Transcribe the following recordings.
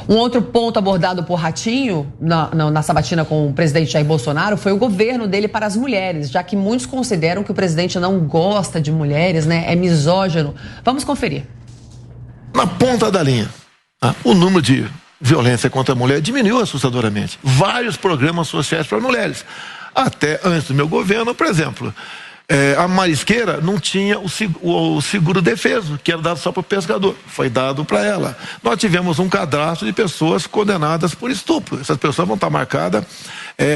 Um outro ponto abordado por Ratinho na sabatina com o presidente Jair Bolsonaro foi o governo dele para as mulheres, já que muitos consideram que o presidente não gosta de mulheres, né? É misógino. Vamos conferir. Na ponta da linha, o número de violência contra a mulher diminuiu assustadoramente. Vários programas sociais para mulheres. Até antes do meu governo, por exemplo, a marisqueira não tinha o seguro defeso, que era dado só para o pescador. Foi dado para ela. Nós tivemos um cadastro de pessoas condenadas por estupro. Essas pessoas vão estar marcadas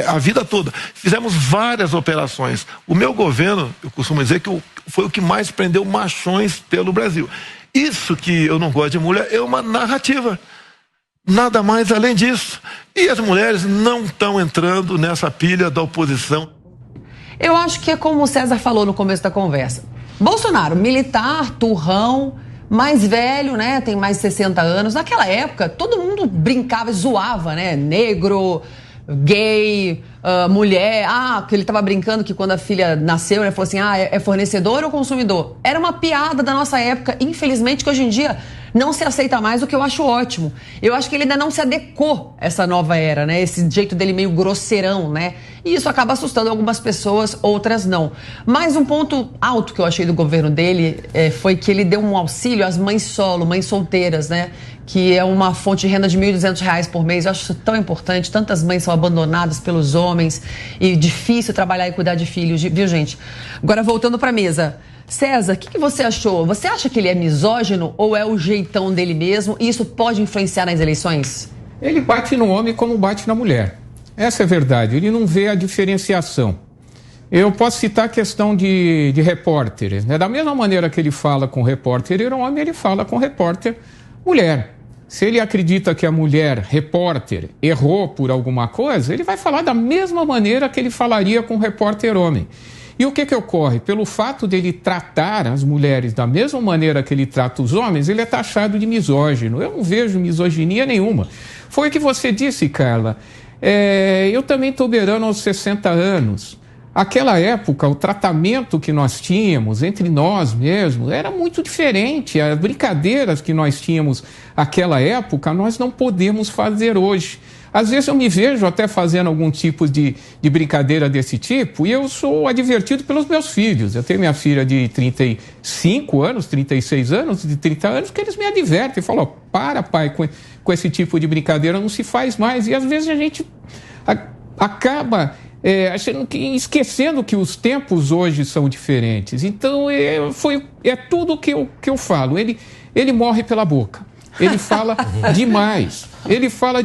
a vida toda. Fizemos várias operações. O meu governo, eu costumo dizer que foi o que mais prendeu machões pelo Brasil. Isso que eu não gosto de mulher é uma narrativa. Nada mais além disso. E as mulheres não estão entrando nessa pilha da oposição. Eu acho que é como o César falou no começo da conversa. Bolsonaro, militar, turrão, mais velho, né? Tem mais de 60 anos. Naquela época, todo mundo brincava e zoava, né? Negro, gay, mulher. Que ele tava brincando que quando a filha nasceu, ele falou assim, é fornecedor ou consumidor? Era uma piada da nossa época, infelizmente, que hoje em dia não se aceita mais, o que eu acho ótimo. Eu acho que ele ainda não se adequou a essa nova era, né? Esse jeito dele meio grosseirão, né? E isso acaba assustando algumas pessoas, outras não. Mas um ponto alto que eu achei do governo dele foi que ele deu um auxílio às mães solo, mães solteiras, né? Que é uma fonte de renda de R$ 1.200 por mês. Eu acho isso tão importante. Tantas mães são abandonadas pelos homens e difícil trabalhar e cuidar de filhos, viu, gente? Agora, voltando para a mesa. César, o que você achou? Você acha que ele é misógino ou é o jeitão dele mesmo e isso pode influenciar nas eleições? Ele bate no homem como bate na mulher. Essa é a verdade. Ele não vê a diferenciação. Eu posso citar a questão de repórteres, né? Da mesma maneira que ele fala com repórter homem, ele fala com repórter mulher. Se ele acredita que a mulher repórter errou por alguma coisa, ele vai falar da mesma maneira que ele falaria com o repórter homem. E o que ocorre? Pelo fato dele tratar as mulheres da mesma maneira que ele trata os homens, ele é taxado de misógino. Eu não vejo misoginia nenhuma. Foi o que você disse, Carla. Eu também estou beirando aos 60 anos. Aquela época, o tratamento que nós tínhamos entre nós mesmos era muito diferente. As brincadeiras que nós tínhamos naquela época, nós não podemos fazer hoje. Às vezes eu me vejo até fazendo algum tipo de brincadeira desse tipo e eu sou advertido pelos meus filhos. Eu tenho minha filha de 35 anos, 36 anos, de 30 anos, que eles me advertem e falam, para pai, com esse tipo de brincadeira não se faz mais. E às vezes a gente acaba esquecendo que os tempos hoje são diferentes. Então é tudo que eu falo. Ele morre pela boca. Ele fala demais. Ele fala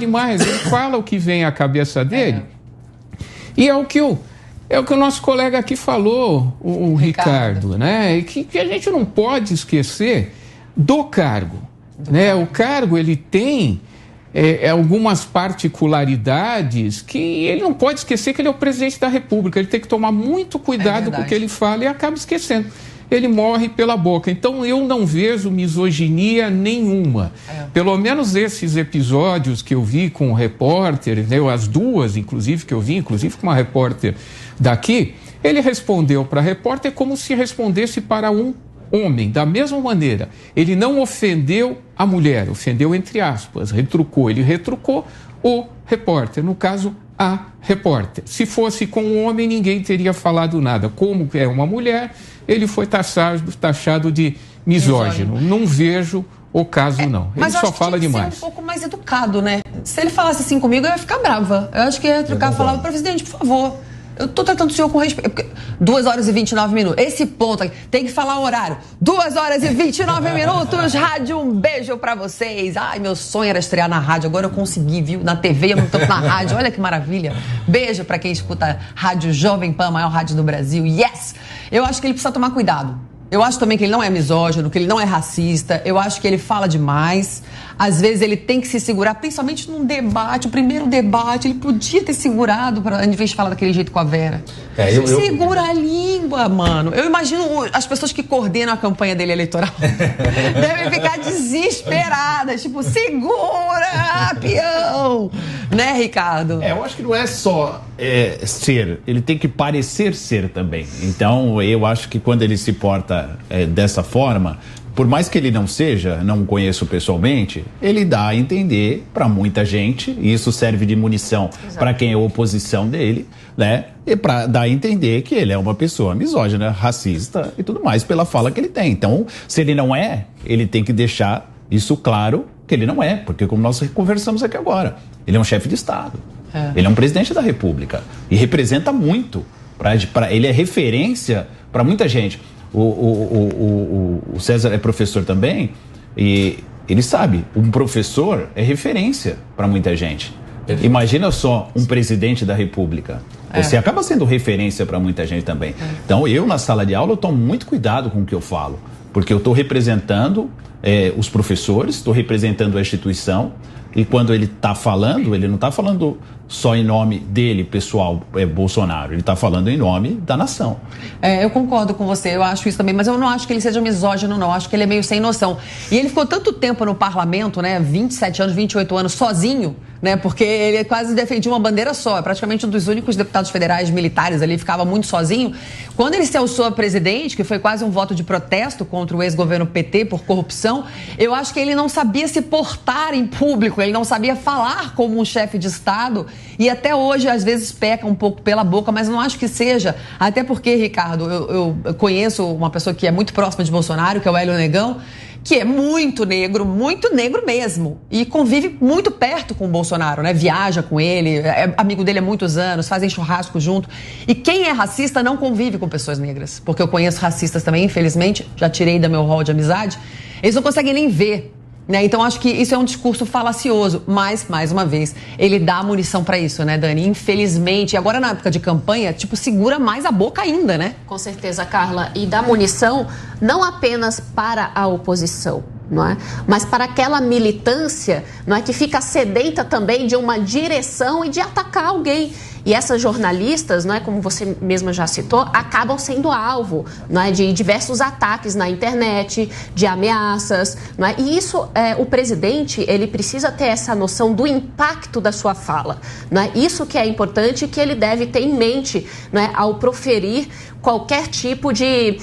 o que vem à cabeça dele. E é o que o nosso colega aqui falou, o Ricardo, né? Que a gente não pode esquecer do cargo. Né? O cargo, ele tem algumas particularidades que ele não pode esquecer que ele é o presidente da República. Ele tem que tomar muito cuidado com o que ele fala e acaba esquecendo. Ele morre pela boca. Então eu não vejo misoginia nenhuma. Pelo menos esses episódios que eu vi com o repórter, né, as duas, inclusive, que eu vi, inclusive com uma repórter daqui, ele respondeu para a repórter como se respondesse para um homem, da mesma maneira. Ele não ofendeu a mulher, ofendeu entre aspas, retrucou. Ele retrucou o repórter, no caso, a repórter. Se fosse com um homem, ninguém teria falado nada. Como é uma mulher, ele foi taxado de misógino. Não vejo o caso, não. Ele só fala demais. Ser um pouco mais educado, né? Se ele falasse assim comigo, eu ia ficar brava. Eu acho que ia trocar e falar, presidente, por favor, eu tô tratando o senhor com respeito. 2 horas e 29 minutos. Esse ponto aqui, tem que falar o horário. 2 horas e 29 minutos. Rádio, um beijo pra vocês. Ai, meu sonho era estrear na rádio. Agora eu consegui, viu? Na TV, eu não tô na rádio. Olha que maravilha. Beijo pra quem escuta Rádio Jovem Pan, a maior rádio do Brasil. Yes! Eu acho que ele precisa tomar cuidado. Eu acho também que ele não é misógino, que ele não é racista. Eu acho que ele fala demais. Às vezes ele tem que se segurar, principalmente num debate, o primeiro debate, ele podia ter segurado, em vez de falar daquele jeito com a Vera. Segura a língua, mano. Eu imagino as pessoas que coordenam a campanha dele eleitoral devem ficar desesperadas, tipo, segura, peão! Né, Ricardo? Eu acho que não é só ser, ele tem que parecer ser também. Então, eu acho que quando ele se porta dessa forma, por mais que ele não seja, não o conheço pessoalmente, ele dá a entender para muita gente, e isso serve de munição para quem é oposição dele, né? E para dar a entender que ele é uma pessoa misógina, racista e tudo mais pela fala que ele tem. Então, se ele não é, ele tem que deixar isso claro que ele não é, porque como nós conversamos aqui agora, ele é um chefe de Estado, ele é um presidente da República e representa muito, ele é referência para muita gente. O César é professor também e ele sabe, um professor é referência para muita gente. Imagina só um presidente da República. Você acaba sendo referência para muita gente também. Então eu na sala de aula eu tomo muito cuidado com o que eu falo, porque eu estou representando os professores, estou representando a instituição. E quando ele está falando, ele não está falando só em nome dele, pessoal, Bolsonaro. Ele está falando em nome da nação. Eu concordo com você, eu acho isso também, mas eu não acho que ele seja misógino, não. Eu acho que ele é meio sem noção. E ele ficou tanto tempo no parlamento, né, 27 anos, 28 anos, sozinho, né, porque ele quase defendia uma bandeira só. É praticamente um dos únicos deputados federais militares ali, ficava muito sozinho. Quando ele se alçou a presidente, que foi quase um voto de protesto contra o ex-governo PT por corrupção, eu acho que ele não sabia se portar em público, ele não sabia falar como um chefe de Estado e até hoje às vezes peca um pouco pela boca, mas não acho que seja, até porque, Ricardo, eu conheço uma pessoa que é muito próxima de Bolsonaro, que é o Hélio Negão, que é muito negro mesmo, e convive muito perto com o Bolsonaro, né? Viaja com ele, é amigo dele há muitos anos, fazem churrasco junto. E quem é racista não convive com pessoas negras, porque eu conheço racistas também, infelizmente, já tirei da meu rol de amizade, eles não conseguem nem ver, né? Então acho que isso é um discurso falacioso, mas, mais uma vez, ele dá munição pra isso, né, Dani? Infelizmente, agora na época de campanha, segura mais a boca ainda, né? Com certeza, Carla, e dá munição não apenas para a oposição, não é? Mas para aquela militância, não é, que fica sedenta também de uma direção e de atacar alguém. E essas jornalistas, não é, como você mesma já citou, acabam sendo alvo, não é, de diversos ataques na internet, de ameaças, não é? E isso, o presidente, ele precisa ter essa noção do impacto da sua fala, não é? Isso que é importante e que ele deve ter em mente, não é, ao proferir qualquer tipo de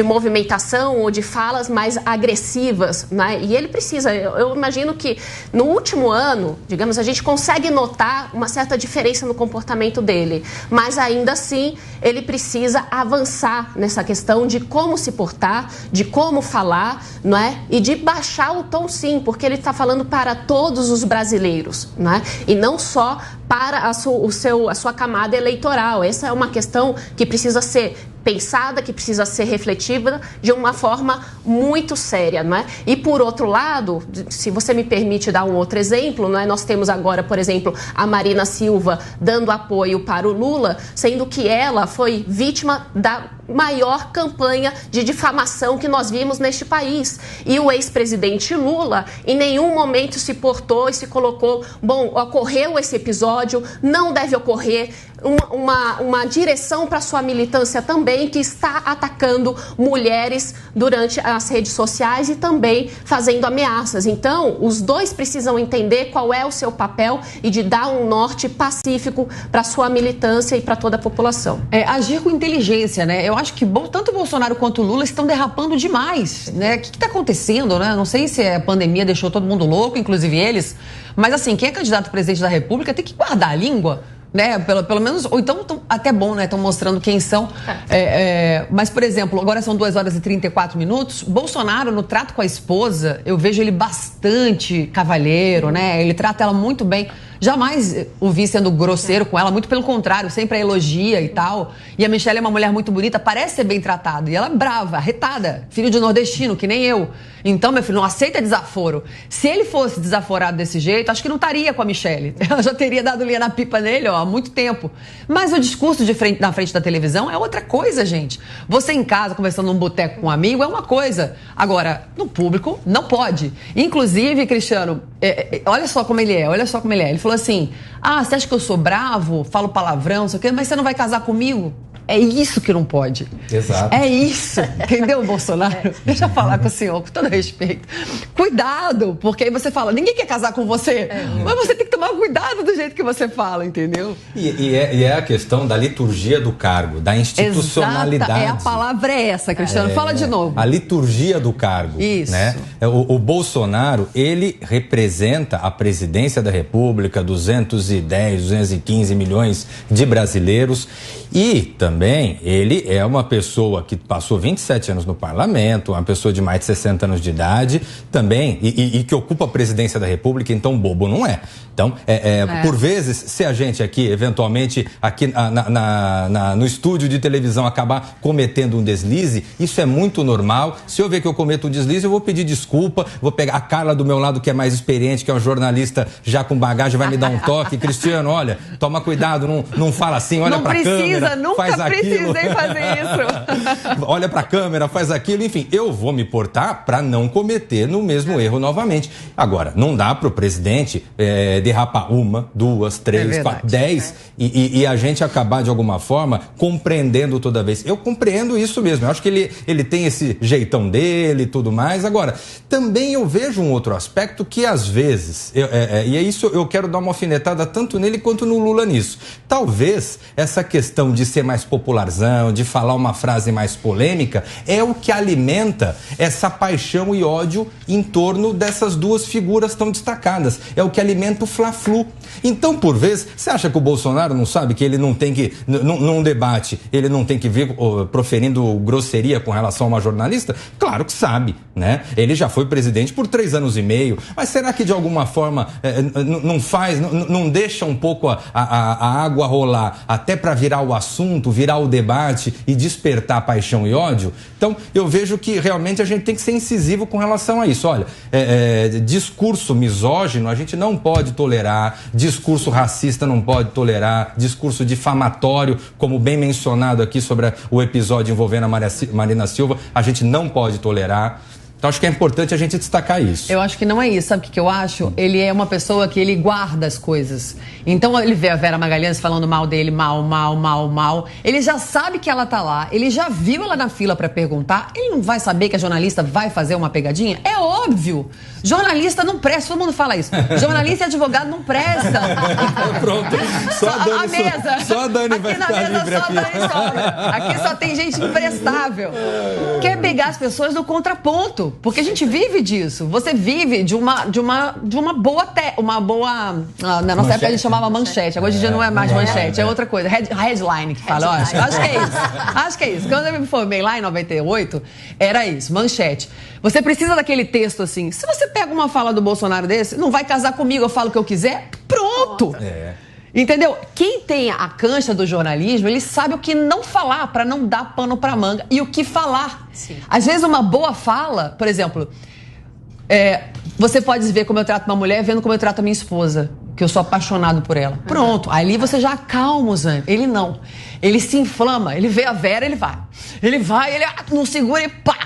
movimentação ou de falas mais agressivas, né? E ele precisa, eu imagino que no último ano, digamos, a gente consegue notar uma certa diferença no comportamento dele, mas ainda assim ele precisa avançar nessa questão de como se portar, de como falar, não é? E de baixar o tom, sim, porque ele está falando para todos os brasileiros, não é? E não só para a sua camada eleitoral. Essa é uma questão que precisa ser pensada, que precisa ser refletida de uma forma muito séria, não é? E por outro lado, se você me permite dar um outro exemplo, não é? Nós temos agora, por exemplo, a Marina Silva dando apoio para o Lula, sendo que ela foi vítima da maior campanha de difamação que nós vimos neste país. E o ex-presidente Lula em nenhum momento se portou e se colocou, bom, ocorreu esse episódio, não deve ocorrer, uma direção para sua militância também, que está atacando mulheres durante as redes sociais e também fazendo ameaças. Então, os dois precisam entender qual é o seu papel e de dar um norte pacífico para sua militância e para toda a população. Agir com inteligência, né? Eu acho que tanto o Bolsonaro quanto o Lula estão derrapando demais, né? O que está acontecendo, né? Não sei se a pandemia deixou todo mundo louco, inclusive eles, mas assim, quem é candidato a presidente da República tem que guardar a língua, né? Pelo menos, ou então, até bom, né? Estão mostrando quem são. Mas, por exemplo, agora são 2 horas e 34 minutos. Bolsonaro, no trato com a esposa, eu vejo ele bastante cavalheiro, né? Ele trata ela muito bem. Jamais o vi sendo grosseiro com ela, muito pelo contrário, sempre a elogia e tal. E a Michelle é uma mulher muito bonita, parece ser bem tratada. E ela é brava, arretada, filho de nordestino, que nem eu. Então, meu filho, não aceita desaforo. Se ele fosse desaforado desse jeito, acho que não estaria com a Michelle. Ela já teria dado linha na pipa nele, há muito tempo. Mas o discurso na frente da televisão é outra coisa, gente. Você em casa, conversando num boteco com um amigo, é uma coisa. Agora, no público, não pode. Inclusive, Cristiano, olha só como ele é, Ele falou assim, você acha que eu sou bravo, falo palavrão, não sei o quê, mas você não vai casar comigo? É isso que não pode. Exato. É isso, entendeu, Bolsonaro? Deixa eu falar com o senhor, com todo respeito. Cuidado, porque aí você fala, ninguém quer casar com você, mas você tem que tomar cuidado do jeito que você fala, entendeu? E é a questão da liturgia do cargo, da institucionalidade. Exata, a palavra é essa, Cristiano. Fala de novo. A liturgia do cargo. Isso. Né? O Bolsonaro, ele representa a presidência da República, 210, 215 milhões de brasileiros, e também ele é uma pessoa que passou 27 anos no parlamento, uma pessoa de mais de 60 anos de idade também, e que ocupa a presidência da República, então bobo não é. Então, por vezes, se a gente aqui, eventualmente, aqui no estúdio de televisão acabar cometendo um deslize, isso é muito normal. Se eu ver que eu cometo um deslize, eu vou pedir desculpa, vou pegar a Carla do meu lado, que é mais experiente, que é um jornalista já com bagagem, vai me dar um toque. Cristiano, olha, toma cuidado, não fala assim, olha pra câmera, faz aquilo. Nunca precisei fazer isso. Olha pra câmera, faz aquilo, enfim, eu vou me portar pra não cometer no mesmo erro novamente. Agora, não dá pro presidente derrapar 1, 2, 3, 4, 10 e a gente acabar de alguma forma compreendendo toda vez. Eu compreendo isso mesmo, eu acho que ele tem esse jeitão dele e tudo mais. Agora, também eu vejo um outro aspecto que às vezes, e é isso, eu quero dar uma alfinetada tanto nele quanto no Lula nisso. Talvez essa questão de ser mais popularzão, de falar uma frase mais polêmica, é o que alimenta essa paixão e ódio em torno dessas duas figuras tão destacadas. É o que alimenta o Fla-Flu. Então, por vezes, você acha que o Bolsonaro não sabe que ele não tem que, num debate, ele não tem que vir proferindo grosseria com relação a uma jornalista? Claro que sabe, né? Ele já foi presidente por 3 anos e meio, mas será que de alguma forma não deixa um pouco a água rolar até para virar o assunto, virar o debate e despertar paixão e ódio? Então, eu vejo que realmente a gente tem que ser incisivo com relação a isso. Olha, discurso misógino a gente não pode tolerar, discurso racista não pode tolerar, discurso difamatório, como bem mencionado aqui sobre o episódio envolvendo a Marina Silva, a gente não pode tolerar. Então, acho que é importante a gente destacar isso. Eu acho que não é isso. Sabe o que eu acho? Ele é uma pessoa que ele guarda as coisas. Então, ele vê a Vera Magalhães falando mal dele, mal. Ele já sabe que ela tá lá. Ele já viu ela na fila pra perguntar. Ele não vai saber que a jornalista vai fazer uma pegadinha? É óbvio. Jornalista não presta. Todo mundo fala isso. Jornalista e advogado não presta. Pronto. Só a Dani vai ficar livre aqui. Aqui só tem gente imprestável. Quer pegar as pessoas no contraponto. Porque a gente vive disso. Você vive de uma boa... na nossa época a gente chamava manchete. Agora hoje em dia não é mais manchete, é outra coisa. Headline que fala. Acho que é isso. Acho que é isso. Quando eu me formei lá em 98, era isso, manchete. Você precisa daquele texto assim. Se você pega uma fala do Bolsonaro desse, não vai casar comigo, eu falo o que eu quiser, pronto. Entendeu? Quem tem a cancha do jornalismo, ele sabe o que não falar para não dar pano para manga e o que falar. Sim. Às vezes uma boa fala, por exemplo, você pode ver como eu trato uma mulher vendo como eu trato a minha esposa, que eu sou apaixonado por ela. Pronto, ali você já acalma os ânimos. Ele não. Ele se inflama, ele vê a Vera, ele vai, ele não segura e pá,